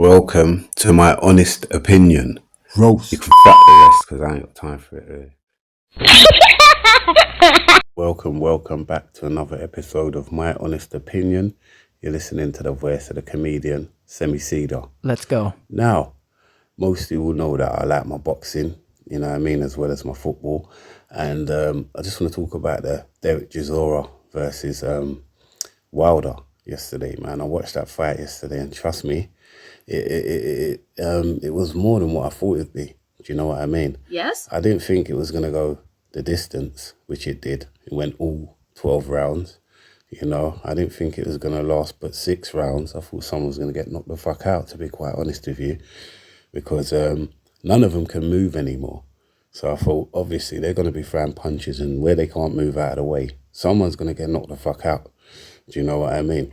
Welcome to my honest opinion. Roast. You can fuck the rest because I ain't got time for it. Welcome back to another episode of My Honest Opinion. You're listening to the voice of the comedian, Semi-Cedar. Let's go. Now, most of you will know that I like my boxing, you know what I mean, as well as my football. And I just want to talk about the Derek Chisora versus Wilder yesterday, man. I watched that fight yesterday and trust me, it was more than what I thought it'd be. Do you know what I mean? Yes. I didn't think it was going to go the distance, which it did. It went all 12 rounds. You know, I didn't think it was going to last but 6 rounds. I thought someone was going to get knocked the fuck out, to be quite honest with you, because none of them can move anymore. So I thought, obviously, they're going to be throwing punches, and where they can't move out of the way, someone's going to get knocked the fuck out. Do you know what I mean?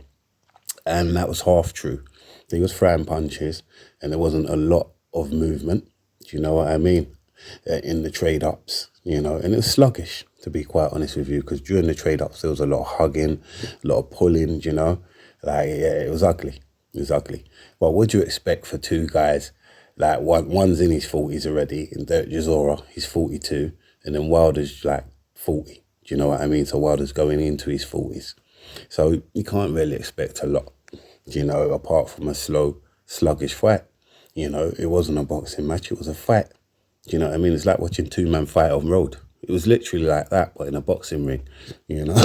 And that was half true. He was throwing punches, and there wasn't a lot of movement. Do you know what I mean? In the trade-ups, you know, and it was sluggish, to be quite honest with you, because during the trade-ups, there was a lot of hugging, a lot of pulling, you know. Like, yeah, it was ugly. It was ugly. But what do you expect for two guys? Like, one's in his 40s already, in Derek Chisora, he's 42, and then Wilder's like 40. Do you know what I mean? So Wilder's going into his 40s. So you can't really expect a lot, you know, apart from a slow, sluggish fight. You know, it wasn't a boxing match, it was a fight. Do you know what I mean? It's like watching two men fight on road. It was literally like that, but in a boxing ring, you know.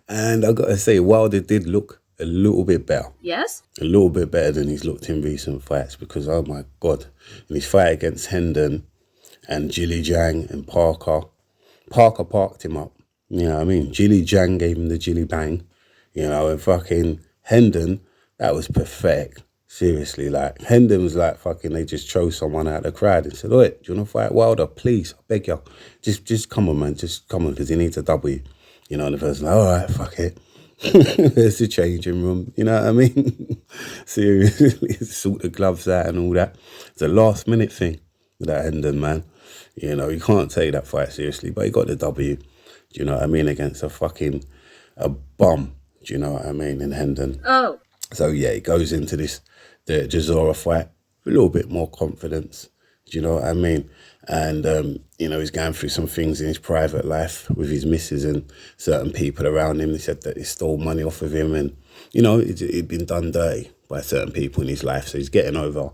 And I got to say, Wilder did look a little bit better. Yes. A little bit better than he's looked in recent fights because, oh my God, in his fight against Hendon and Jilly Jang and Parker parked him up. You know what I mean? Jilly Jang gave him the Jilly Bang, you know, and fucking Hendon, that was pathetic. Seriously, like, Hendon was like fucking, they just chose someone out of the crowd and said, "Oi, do you want to fight Wilder? Please, I beg you. Just come on, man. Just come on, because he needs a W." You know, and the person's like, "All right, fuck it." There's the changing room, you know what I mean? Seriously, sort the gloves out and all that. It's a last minute thing with that Hendon, man. You know, you can't take that fight seriously, but he got the W. Do you know what I mean? Against a bum. Do you know what I mean? In Hendon. Oh. So yeah, he goes into the Chisora fight with a little bit more confidence. Do you know what I mean? And, you know, he's going through some things in his private life with his missus and certain people around him. They said that he stole money off of him and, you know, he'd been done dirty by certain people in his life. So he's getting over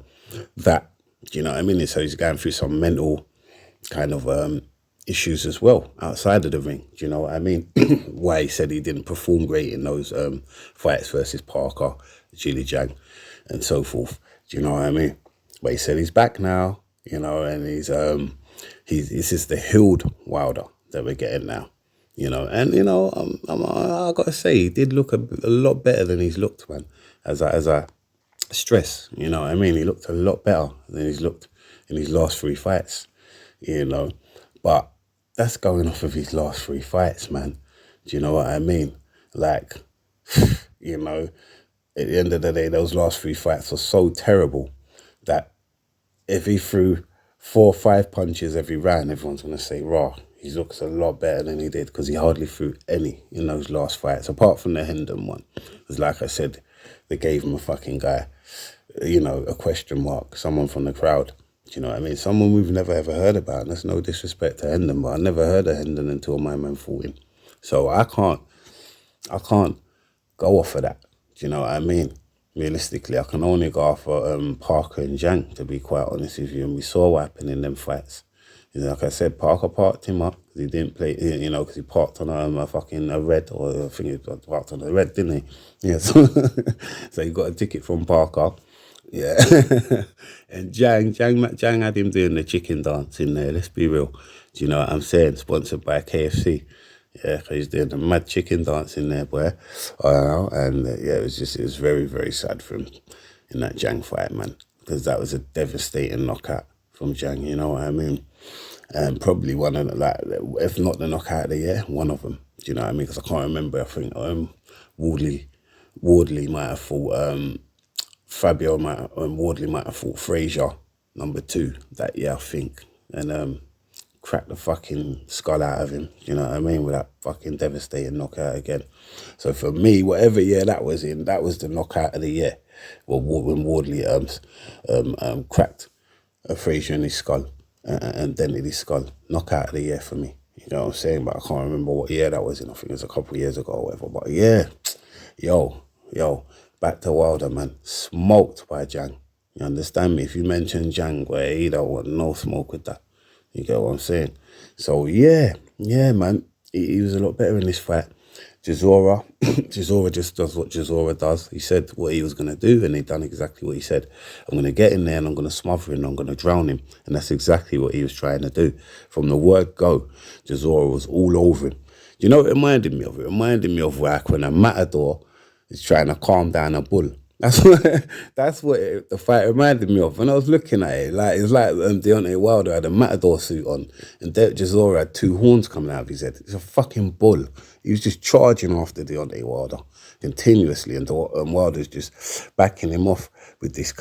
that. Do you know what I mean? And so he's going through some mental kind of issues as well outside of the ring. Do you know what I mean? Why he said he didn't perform great in those fights versus Parker, Jilly Jang, and so forth. Do you know what I mean? But he said he's back now, you know, and he's this is the healed Wilder that we're getting now, you know. And you know, I gotta say, he did look a lot better than he's looked, man. As I stress, you know what I mean? He looked a lot better than he's looked in his last 3 fights, you know. But that's going off of his last 3 fights, man. Do you know what I mean? Like, you know, at the end of the day, those last 3 fights were so terrible that if he threw 4 or 5 punches every round, everyone's going to say, "Raw, he looks a lot better than he did," because he hardly threw any in those last fights, apart from the Hendon one. Because like I said, they gave him a fucking guy, you know, a question mark, someone from the crowd. Do you know what I mean? Someone we've never ever heard about. And that's no disrespect to Hendon, but I never heard of Hendon until my man fought him. So I can't go off of that. Do you know what I mean? Realistically, I can only go off of Parker and Jang, to be quite honest with you. And we saw what happened in them fights. You know, like I said, Parker parked him up because he didn't play, you know, because he parked on a red, or I think he parked on a red, didn't he? Yeah, so, so he got a ticket from Parker. Yeah. And Jang had him doing the chicken dance in there, let's be real. Do you know what I'm saying? Sponsored by KFC. Yeah, because he's doing the mad chicken dance in there, boy. And yeah, it was very, very sad for him in that Jang fight, man. Because that was a devastating knockout from Jang, you know what I mean? And probably one of the, like, if not the knockout of the year, one of them. Do you know what I mean? Because I can't remember, I think Wardley might have fought, Wardley might have fought Frazier, number 2, that year, I think. And cracked the fucking skull out of him, you know what I mean, with that fucking devastating knockout again. So for me, whatever year that was in, that was the knockout of the year. Well, when Wardley cracked Frazier in his skull and dented his skull. Knockout of the year for me. You know what I'm saying? But I can't remember what year that was in. I think it was a couple of years ago or whatever. But yeah, yo, back to Wilder, man. Smoked by Jang. You understand me? If you mention Jang, where he don't want no smoke with that. You get what I'm saying? So yeah, man. He was a lot better in this fight. Chisora, Chisora just does what Chisora does. He said what he was going to do, and he done exactly what he said. I'm going to get in there, and I'm going to smother him, and I'm going to drown him. And that's exactly what he was trying to do. From the word go, Chisora was all over him. You know what it reminded me of? It reminded me of like when a matador is trying to calm down a bull. The fight reminded me of. When I was looking at it, like it's like Deontay Wilder had a matador suit on, and Chisora had two horns coming out of his head. It's a fucking bull. He was just charging after Deontay Wilder continuously, and Wilder's just backing him off with this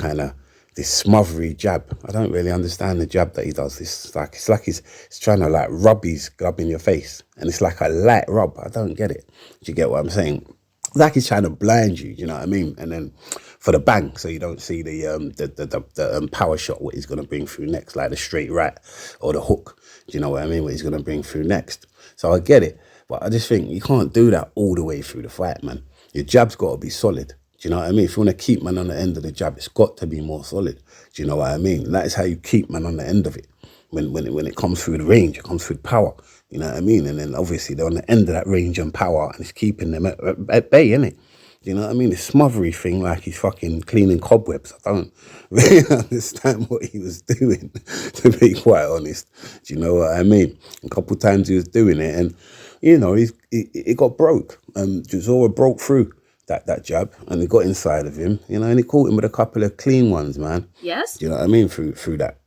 smothery jab. I don't really understand the jab that he does. It's like he's trying to like rub his glove in your face, and it's like a light rub. I don't get it. Do you get what I'm saying? Like he's trying to blind you, you know what I mean? And then for the bang, so you don't see the power shot, what he's going to bring through next, like the straight right or the hook. Do you know what I mean? What he's going to bring through next. So I get it. But I just think you can't do that all the way through the fight, man. Your jab's got to be solid. Do you know what I mean? If you want to keep man on the end of the jab, it's got to be more solid. Do you know what I mean? And that is how you keep man on the end of it. When it comes through the range, it comes through power. You know what I mean? And then obviously they're on the end of that range and power, and it's keeping them at bay, innit? You know what I mean? The smothery thing, like he's fucking cleaning cobwebs. I don't really understand what he was doing, to be quite honest. Do you know what I mean? A couple of times he was doing it, and you know, it got broke. Chisora broke through that jab, and it got inside of him. You know, and he caught him with a couple of clean ones, man. Yes. Do you know what I mean? Through that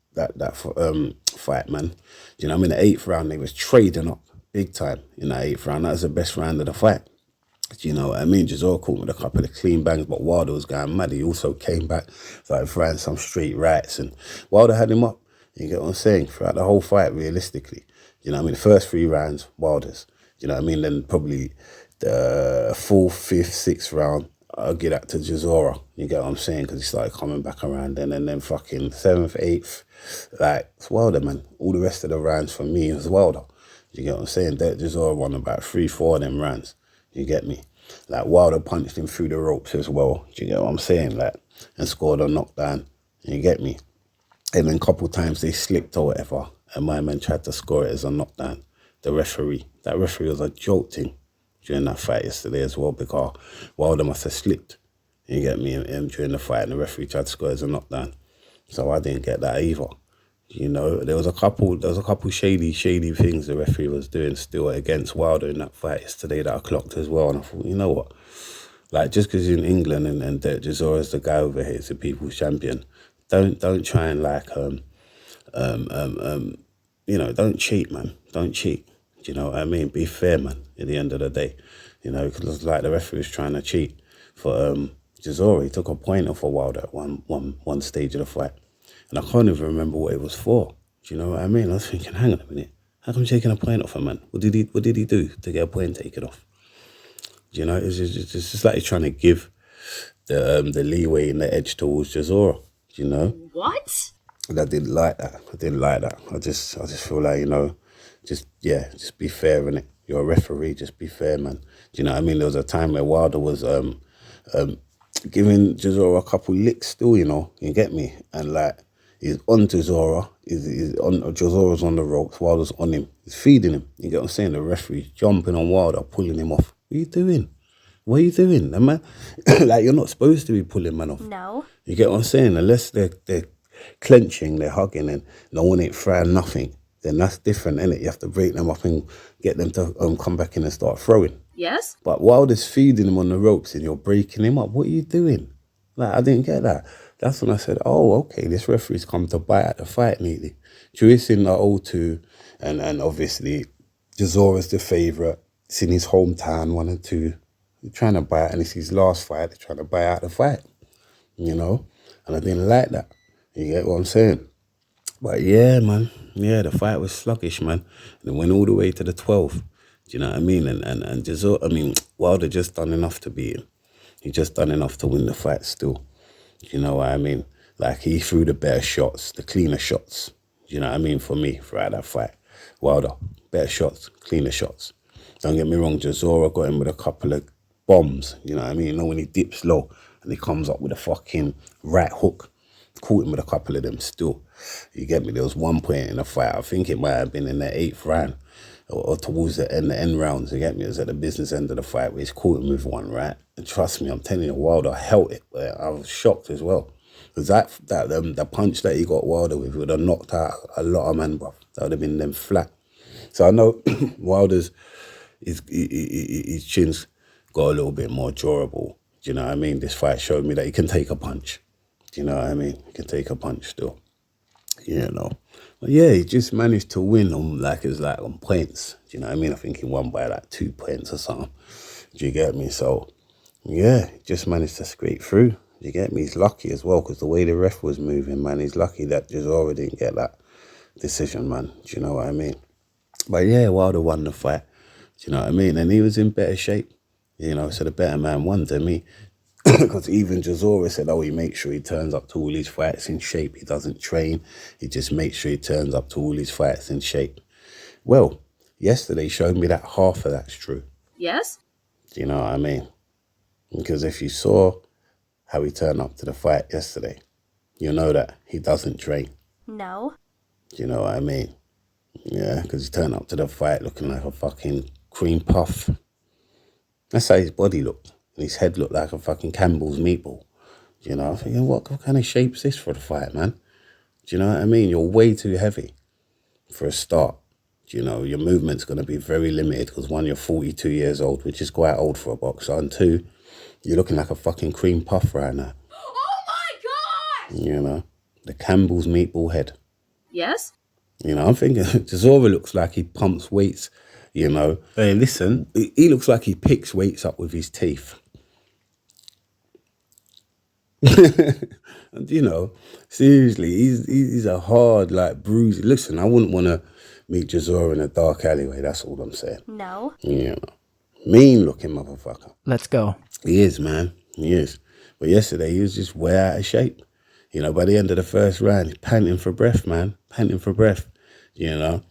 fight, man. Do you know what I mean? The 8th round, they was trading up big time in that 8th round. That was the best round of the fight. Do you know what I mean? Chisora caught with a couple of clean bangs, but Wilder was going mad. He also came back, started throwing some straight rights, and Wilder had him up. You get what I'm saying? Throughout the whole fight, realistically. You know what I mean? The first 3 rounds, Wilder's. You know what I mean? Then probably the 4th, 5th, 6th round, I'll get that to Chisora. You get what I'm saying? Because he started coming back around then, and then fucking 7th, 8th, like, it's Wilder, man. All the rest of the rounds for me is Wilder. You get what I'm saying? Chisora won about 3, 4 of them rounds. You get me? Like, Wilder punched him through the ropes as well. Do you get what I'm saying? Like, and scored a knockdown. You get me? And then a couple times they slipped or whatever, and my man tried to score it as a knockdown. That referee was a jolting during that fight yesterday as well, because Wilder must have slipped. You get me? During the fight, and the referee tried to score it as a knockdown. So I didn't get that either. You know, there was a couple shady things the referee was doing still against Wilder in that fight yesterday that I clocked as well. And I thought, you know what? Like, just because you're in England and Chisora's the guy over here, is the people's champion, don't try and like you know, don't cheat, man. Don't cheat. Do you know what I mean? Be fair, man. At the end of the day, you know, because it's like the referee was trying to cheat for Chisora. He took a pointer for Wilder at one stage of the fight. And I can't even remember what it was for. Do you know what I mean? I was thinking, hang on a minute. How come he's taking a point off a man? What did he do to get a point taken off? Do you know, it's just like he's trying to give the leeway and the edge towards Chisora. Do you know? What? And I didn't like that. I just feel like, you know, just be fair, innit? You're a referee, just be fair, man. Do you know what I mean? There was a time where Wilder was giving Chisora a couple licks still, you know, you get me? And like, he's on Chisora, Chisora's on the ropes, Wilder's on him, he's feeding him, you get what I'm saying? The referee's jumping on Wilder, pulling him off. What are you doing? What are you doing, man? Like, you're not supposed to be pulling man off. No. You get what I'm saying? Unless they're clenching, they're hugging, and no one ain't throwing nothing, then that's different, innit? You have to break them up and get them to come back in and start throwing. Yes. But Wilder's feeding him on the ropes and you're breaking him up. What are you doing? Like, I didn't get that. That's when I said, oh, okay, this referee's come to bite at the fight neatly. Jewish in the O2, and obviously Chisora's the favourite. It's in his hometown, 1 and 2. They're trying to buy it, and it's his last fight. They're trying to buy out the fight, you know? And I didn't like that. You get what I'm saying? But yeah, man. Yeah, the fight was sluggish, man. And it went all the way to the 12th. Do you know what I mean? And Chisora, Wilder just done enough to beat him. He just done enough to win the fight still. Do you know what I mean? Like, he threw the better shots, the cleaner shots. Do you know what I mean? For me, throughout that fight. Wilder, better shots, cleaner shots. Don't get me wrong, Chisora got him with a couple of bombs. You know what I mean? You know, when he dips low and he comes up with a fucking right hook. Caught him with a couple of them still. You get me? There was one point in the fight, I think it might have been in the 8th round or towards the end rounds, you get me? It was at the business end of the fight where he's caught him with one, right? And trust me, I'm telling you, Wilder held it. But I was shocked as well. Because the punch that he got Wilder with would have knocked out a lot of men, bro. That would have been them flat. So I know Wilder's, his chin's got a little bit more durable. Do you know what I mean? This fight showed me that he can take a punch. Do you know what I mean? He can take a punch still. You know. But yeah, he just managed to win on on points. Do you know what I mean? I think he won by like 2 points or something. Do you get me? So yeah, just managed to scrape through. Do you get me? He's lucky as well, because the way the ref was moving, man, he's lucky that Chisora didn't get that decision, man. Do you know what I mean? But yeah, Wilder won the fight. Do you know what I mean? And he was in better shape. You know, so the better man won to me. Because even Chisora said, oh, he makes sure he turns up to all his fights in shape. He doesn't train. He just makes sure he turns up to all his fights in shape. Well, yesterday showed me that half of that's true. Yes? Do you know what I mean? Because if you saw how he turned up to the fight yesterday, you know that he doesn't train. No. Do you know what I mean? Yeah, because he turned up to the fight looking like a fucking cream puff. That's how his body looked. And his head looked like a fucking Campbell's meatball. You know, I'm thinking, what kind of shape's this for the fight, man? Do you know what I mean? You're way too heavy for a start. You know, your movement's going to be very limited because, one, you're 42 years old, which is quite old for a boxer. And two, you're looking like a fucking cream puff right now. Oh my God! You know, the Campbell's meatball head. Yes? You know, I'm thinking, Chisora looks like he pumps weights, you know. Hey, listen, he looks like he picks weights up with his teeth. And, you know, seriously, he's a hard, like, bruised. Listen, I wouldn't want to meet Chisora in a dark alleyway. That's all I'm saying. No. You know, mean looking motherfucker. Let's go. He is, man. He is. But yesterday, he was just way out of shape. You know, by the end of the first round, he's panting for breath, man. Panting for breath, you know.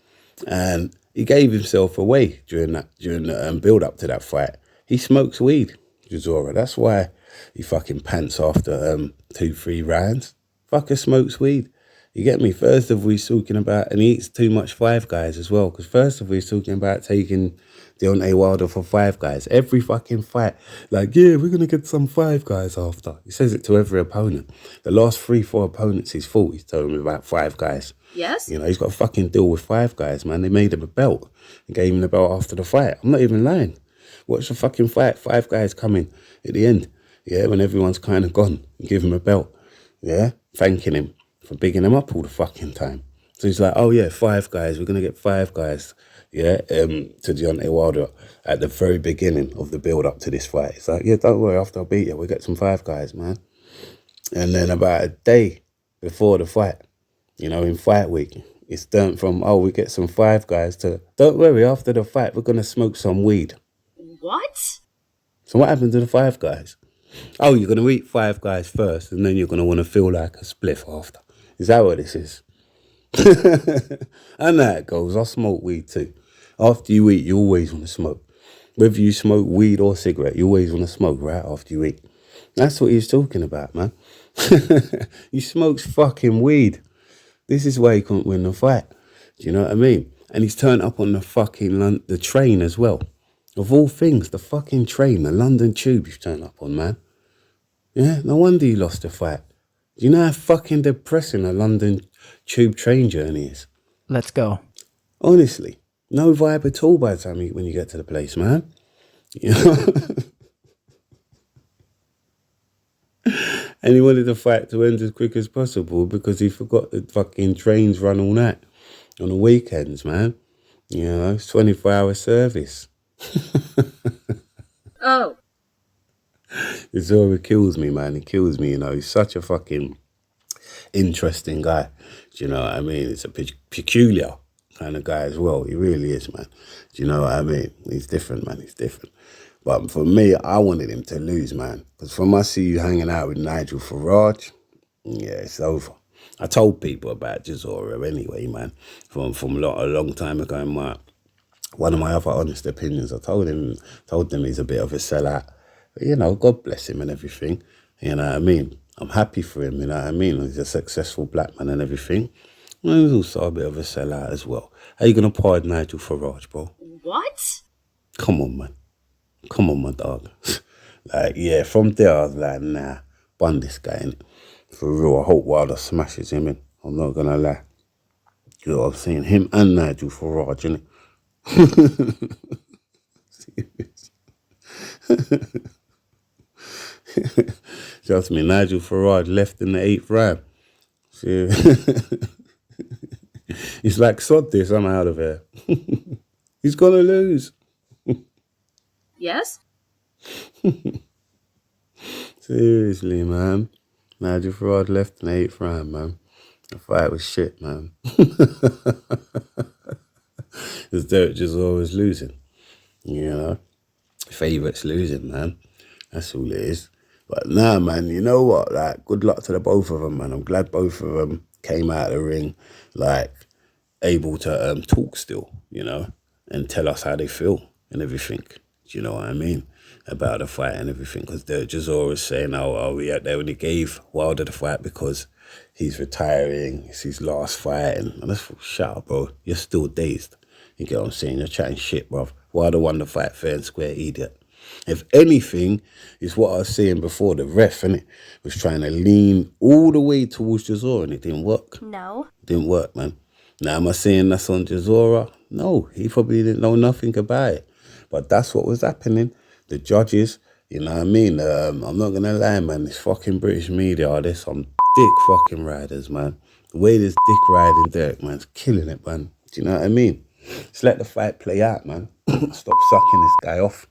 And he gave himself away during the build up to that fight. He smokes weed, Chisora. That's why he fucking pants after 2-3 rounds. Fucker smokes weed. You get me? First of all, he's talking about, and he eats too much Five Guys as well. Because first of all, he's talking about taking Deontay Wilder for Five Guys. Every fucking fight. Like, yeah, we're going to get some Five Guys after. He says it to every opponent. The last 3-4 opponents he's fought, he's told them about Five Guys. Yes? You know, he's got a fucking deal with Five Guys, man. They made him a belt and gave him the belt after the fight. I'm not even lying. Watch the fucking fight. Five Guys coming at the end. Yeah, when everyone's kind of gone. And give him a belt. Yeah, thanking him for bigging him up all the fucking time. So he's like, oh yeah, Five Guys. We're going to get Five Guys. Yeah, to Deontay Wilder at the very beginning of the build up to this fight. It's like, yeah, don't worry, after I beat you, we'll get some Five Guys, man. And then about a day before the fight, you know, in fight week, it's turned from, oh, we get some Five Guys to, don't worry, after the fight, we're going to smoke some weed. What? So what happened to the Five Guys? Oh, you're going to eat Five Guys first, and then you're going to want to feel like a spliff after. Is that what this is? I know how it goes. I smoke weed too. After you eat, you always want to smoke. Whether you smoke weed or cigarette, you always want to smoke right after you eat. That's what he's talking about, man. He smokes fucking weed. This is why he couldn't win the fight. Do you know what I mean? And he's turned up on the fucking the train as well. Of all things, the fucking train, the London Tube he's turned up on, man. Yeah, no wonder he lost the fight. Do you know how fucking depressing a London Tube train journey is? Let's go. Honestly, no vibe at all by the time when you get to the place, man. You know? And he wanted the fight to end as quick as possible because he forgot the fucking trains run all night on the weekends, man. You know, it's 24-hour service. Oh. Chisora kills me, man. He kills me, you know. He's such a fucking interesting guy. Do you know what I mean? It's a peculiar kind of guy as well. He really is, man. Do you know what I mean? He's different, man. He's different. But for me, I wanted him to lose, man. Because from I see you hanging out with Nigel Farage, yeah, it's over. I told people about Chisora anyway, man, from a long time ago. One of my other honest opinions, I told them he's a bit of a sellout. But, you know, God bless him and everything. You know what I mean? I'm happy for him, you know what I mean? He's a successful black man and everything. And he's also a bit of a sellout as well. How you going to pardon Nigel Farage, bro? What? Come on, man. Come on, my dog. Like, yeah, from there, I was like, nah, bun this guy, innit? For real, I hope Wilder smashes him in. I'm not going to lie. You know what I'm saying? Him and Nigel Farage, innit? Trust me, Nigel Farage left in the 8th round. See? He's like, sod this, I'm out of here. He's going to lose. Yes? Seriously, man. Nigel Farage left in the 8th round, man. The fight was shit, man. Because Derek Chisora was losing. You know? Favourites losing, man. That's all it is. But nah, man, you know what? Like, good luck to the both of them, man. I'm glad both of them came out of the ring, like, able to talk still, you know, and tell us how they feel and everything. Do you know what I mean? About the fight and everything. Because Chisora was saying, oh, we out there when he gave Wilder the fight because he's retiring, it's his last fight. And I just thought, shut up, bro. You're still dazed. You get what I'm saying? You're chatting shit, bro. Wilder won the fight fair and square, idiot. If anything, it's what I was saying before, the ref, innit, was trying to lean all the way towards Chisora and it didn't work. No. It didn't work, man. Now, am I saying that's on Chisora? No, he probably didn't know nothing about it. But that's what was happening. The judges, you know what I mean? I'm not going to lie, man. This fucking British media, there's some dick fucking riders, man. The way this dick riding Derek, man's killing it, man. Do you know what I mean? Just let the fight play out, man. Stop sucking this guy off.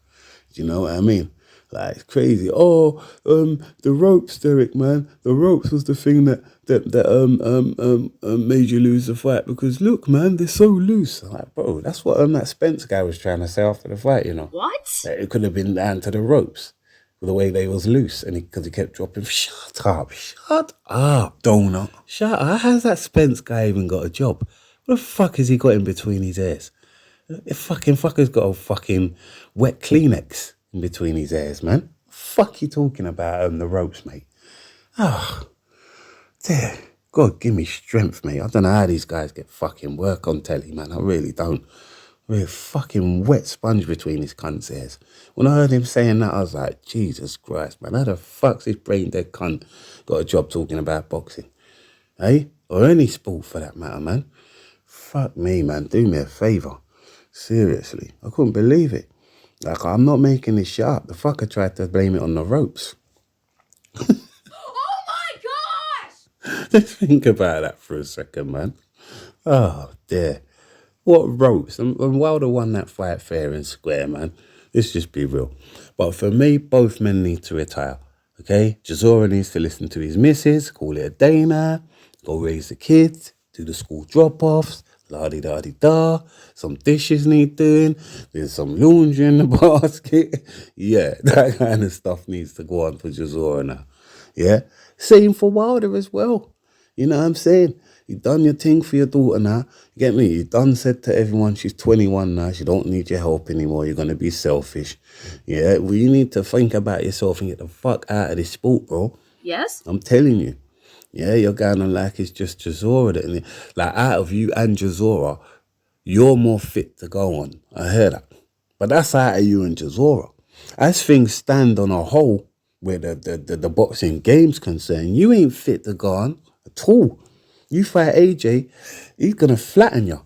Do you know what I mean? Like, it's crazy. Oh, the ropes, Derek, man. The ropes was the thing that made you lose the fight. Because look, man, they're so loose. I'm like, bro, that's what that Spence guy was trying to say after the fight, you know. What? That it could have been down to the ropes, the way they was loose, and because he kept dropping. Shut up, donut. Shut up. How's that Spence guy even got a job? What the fuck has he got in between his ears? The fucking fucker's got a fucking wet Kleenex in between his ears, man. Fuck you talking about the ropes, mate. Oh, dear. God, give me strength, mate. I don't know how these guys get fucking work on telly, man. I really don't. With fucking wet sponge between his cunt's ears. When I heard him saying that, I was like, Jesus Christ, man. How the fuck's this brain dead cunt got a job talking about boxing? Eh? Or any sport for that matter, man. Fuck me, man. Do me a favour. Seriously. I couldn't believe it. Like, I'm not making this shit up. The fucker tried to blame it on the ropes. Oh my gosh! Just think about that for a second, man. Oh, dear. What ropes? And Wilder won that fight fair and square, man. Let's just be real. But for me, both men need to retire. Okay? Chisora needs to listen to his missus, call it a day now, go raise the kids, do the school drop-offs, la-di-da-di-da. Some dishes need doing. There's some laundry in the basket. Yeah, that kind of stuff needs to go on for Chisora now. Yeah? Same for Wilder as well. You know what I'm saying? You done your thing for your daughter now. You get me? You done said to everyone she's 21 now. She don't need your help anymore. You're going to be selfish. Yeah? Well, you need to think about yourself and get the fuck out of this sport, bro. Yes? I'm telling you. Yeah, you're going on like it's just Chisora. Like, out of you and Chisora, you're more fit to go on. I heard that. But that's out of you and Chisora. As things stand on a whole, where the boxing game's concerned, you ain't fit to go on at all. You fight AJ, he's going to flatten you.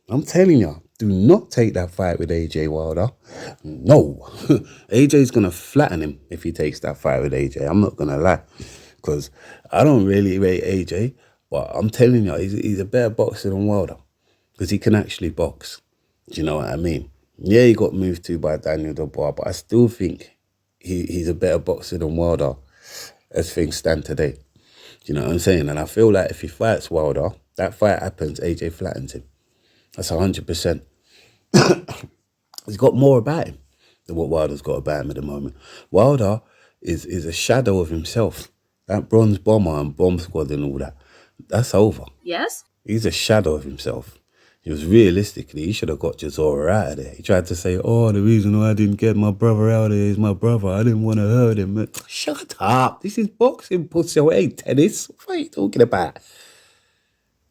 I'm telling you, do not take that fight with AJ Wilder. No. AJ's going to flatten him if he takes that fight with AJ. I'm not going to lie. Because I don't really rate AJ, but I'm telling you, he's a better boxer than Wilder. Because he can actually box. Do you know what I mean? Yeah, he got moved to by Daniel Dubois, but I still think he's a better boxer than Wilder as things stand today. Do you know what I'm saying? And I feel like if he fights Wilder, that fight happens, AJ flattens him. That's 100%. He's got more about him. than what Wilder's got about him at the moment. Wilder is a shadow of himself. That Bronze Bomber and Bomb Squad and all that, that's over. Yes? He's a shadow of himself. He was realistically, he should have got Chisora out of there. He tried to say, oh, the reason why I didn't get my brother out of there is my brother. I didn't want to hurt him. Shut up. This is boxing, pussy. It ain't tennis. What are you talking about?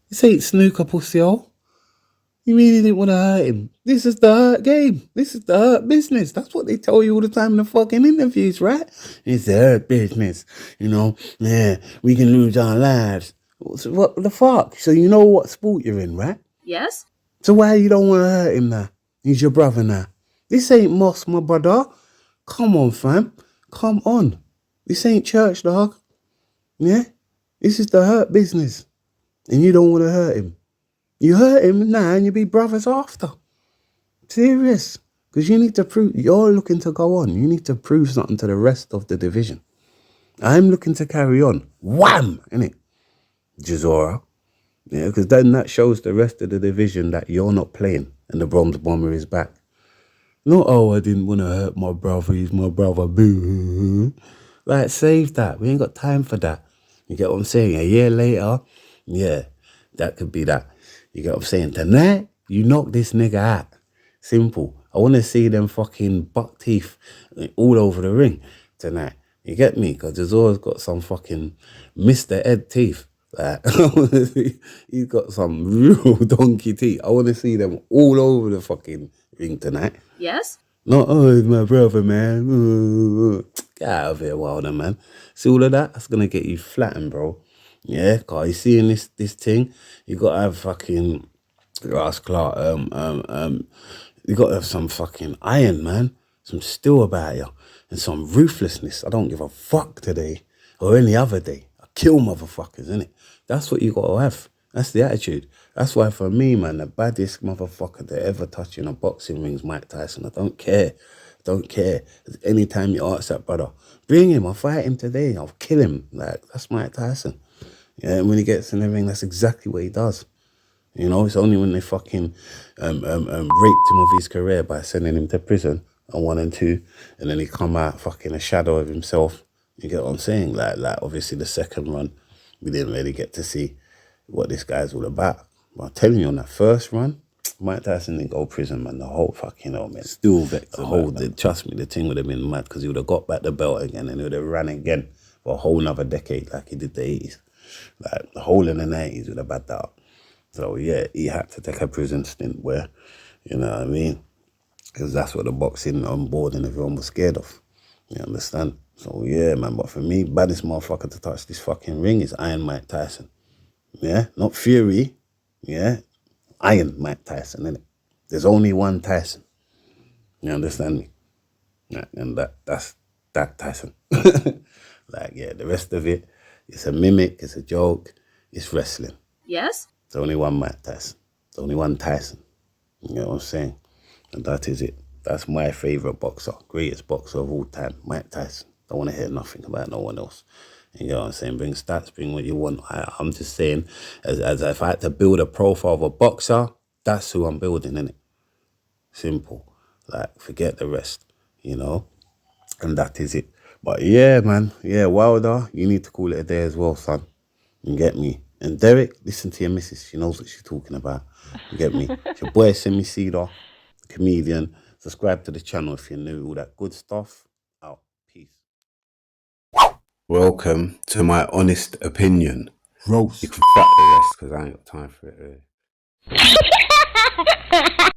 This ain't snooker, pussy. You mean you didn't want to hurt him? This is the hurt game. This is the hurt business. That's what they tell you all the time in the fucking interviews, right? It's the hurt business. You know, yeah, we can lose our lives. What the fuck? So you know what sport you're in, right? Yes? So why you don't want to hurt him now? He's your brother now. This ain't mosque, my brother. Come on, fam. Come on. This ain't church, dog. Yeah? This is the hurt business. And you don't want to hurt him. You hurt him now and you be brothers after. Serious. Because you need to prove, you're looking to go on. You need to prove something to the rest of the division. I'm looking to carry on. Wham! Innit? Chisora. Yeah, because then that shows the rest of the division that you're not playing and the Bronze Bomber is back. Not, oh, I didn't want to hurt my brother, he's my brother, boo. Like, save that. We ain't got time for that. You get what I'm saying? A year later, yeah, that could be that. You get what I'm saying? Tonight, you knock this nigga out. Simple. I want to see them fucking buck teeth all over the ring tonight. You get me? Because Chisora's got some fucking Mr. Ed teeth. Like, he's got some real donkey teeth. I want to see them all over the fucking ring tonight. Yes? Not, oh, it's my brother, man. Get out of here, Wilder, man. See all of that? That's going to get you flattened, bro. Yeah, because you seeing this thing? You got to have fucking, Ross Clark, you got to have some fucking iron, man. Some steel about you. And some ruthlessness. I don't give a fuck today or any other day. I kill motherfuckers, innit? That's what you got to have. That's the attitude. That's why for me, man, the baddest motherfucker that ever touched in a boxing ring is Mike Tyson. I don't care. Don't care. Anytime you ask that brother, bring him, I'll fight him today. I'll kill him. Like, that's Mike Tyson. Yeah, and when he gets in the ring, that's exactly what he does. You know, it's only when they fucking raped him of his career by sending him to prison on 1 and 2, and then he come out fucking a shadow of himself. You get what I'm saying? Like obviously the second run, we didn't really get to see what this guy's all about. But I'm telling you, on that first run, Mike Tyson didn't go to prison, man. The whole fucking hell, man. Still vexed. Trust me, the thing would have been mad because he would have got back the belt again and he would have ran again for a whole nother decade like he did the 80s. Like the whole in the 90s would have backed that up. So yeah, he had to take a prison stint where, you know what I mean? Because that's what the boxing on board and everyone was scared of. You understand? So yeah, man, but for me, baddest motherfucker to touch this fucking ring is Iron Mike Tyson. Yeah, not Fury. Yeah, Iron Mike Tyson, innit? There's only one Tyson. You understand me? Yeah, and that's that Tyson. Like, yeah, the rest of it, it's a mimic, it's a joke, it's wrestling. Yes? There's only one Mike Tyson. There's only one Tyson. You know what I'm saying? And that is it. That's my favourite boxer, greatest boxer of all time, Mike Tyson. Don't want to hear nothing about no one else. You know what I'm saying? Bring stats, bring what you want. I'm just saying, as if I had to build a profile of a boxer, that's who I'm building, innit? Simple. Like, forget the rest, you know? And that is it. But yeah, man. Yeah, Wilder, you need to call it a day as well, son. You get me? And Derek, listen to your missus. She knows what she's talking about. You get me? It's your boy, Semi Cedar, comedian. Subscribe to the channel if you're new. All that good stuff. Out. Peace. Welcome to my honest opinion. Roast. You can fuck the rest because I ain't got time for it. Really.